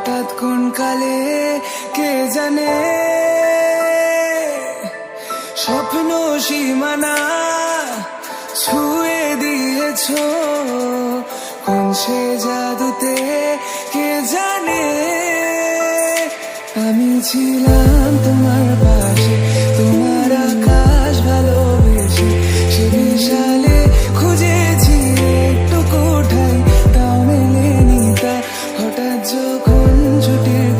হঠাৎ কোন কালে কে জানে স্বপ্ন সীমানা ছুঁয়ে দিয়েছ, কোন সে জাদুতে কে জানে। আমি ছিলাম তোমার পাশে, তোমার আকাশ ভালোবেসে, সে বিশালে খুঁজেছি একটু কোঠায়, তাও মেলেনি তা। হঠাৎ যখন ছুটির